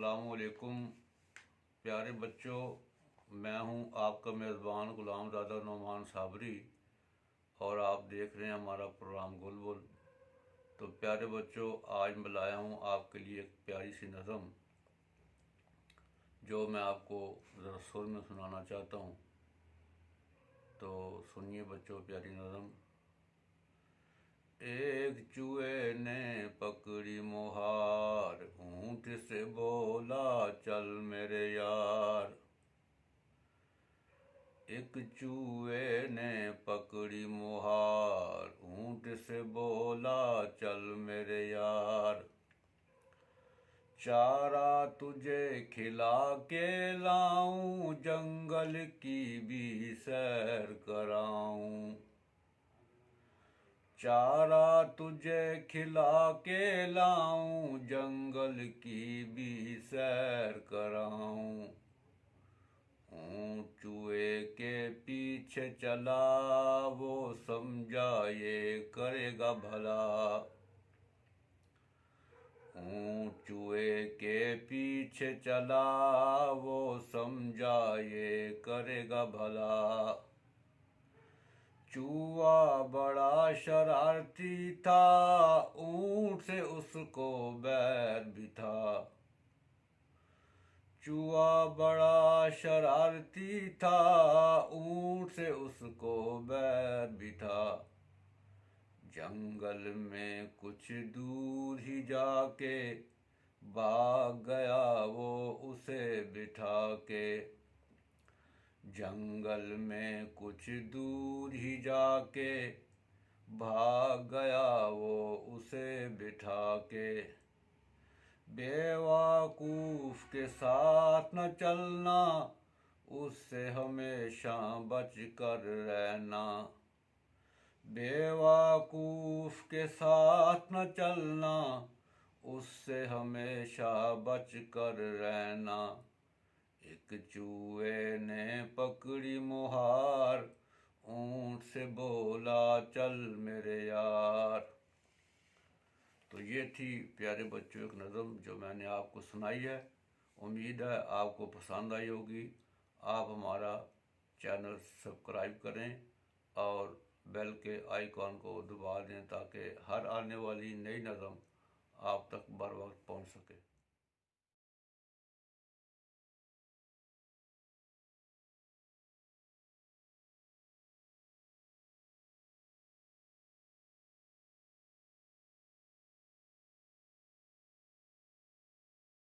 अस्सलामुअलैकुम प्यारे बच्चों, मैं हूं आपका मेज़बान गुलामज़ादा नौमान साबरी और आप देख रहे हैं हमारा प्रोग्राम गुलबुल। तो प्यारे बच्चों, आज मैं लाया हूं आपके लिए एक प्यारी सी नज़म जो मैं आपको ज़रा सुर में सुनाना चाहता हूं। तो सुनिए बच्चों प्यारी नज़म। एक चूहे ने पकड़ी मोहार, ऊंट से बोला चल मेरे यार। एक चूहे ने पकड़ी मोहार, ऊंट से बोला चल मेरे यार। चारा तुझे खिला के लाऊं, जंगल की भी सैर कराऊं। चारा तुझे खिला के लाऊं, जंगल की भी सैर कराऊं। चूहे के पीछे चला, वो समझा ये करेगा भला। चूहे के पीछे चला, वो समझा ये करेगा भला। चूहा बड़ा शरारती था, ऊंट से उसको बैर भी था। चूहा बड़ा शरारती था, ऊंट से उसको बैर भी था। जंगल में कुछ दूर ही जाके भाग गया वो उसे बिठा के। जंगल में कुछ दूर ही जाके भाग गया वो उसे बिठा के। बेवकूफ के साथ न चलना, उससे हमेशा बच कर रहना। बेवकूफ के साथ न चलना, उससे हमेशा बच कर रहना। एक चूहे ने पकड़ी मोहार, ऊंट से बोला चल मेरे यार। तो ये थी प्यारे बच्चों एक नज़म जो मैंने आपको सुनाई है। उम्मीद है आपको पसंद आई होगी। आप हमारा चैनल सब्सक्राइब करें और बेल के आइकॉन को दबा दें ताकि हर आने वाली नई नज़म आप तक बर वक्त पहुँच सके।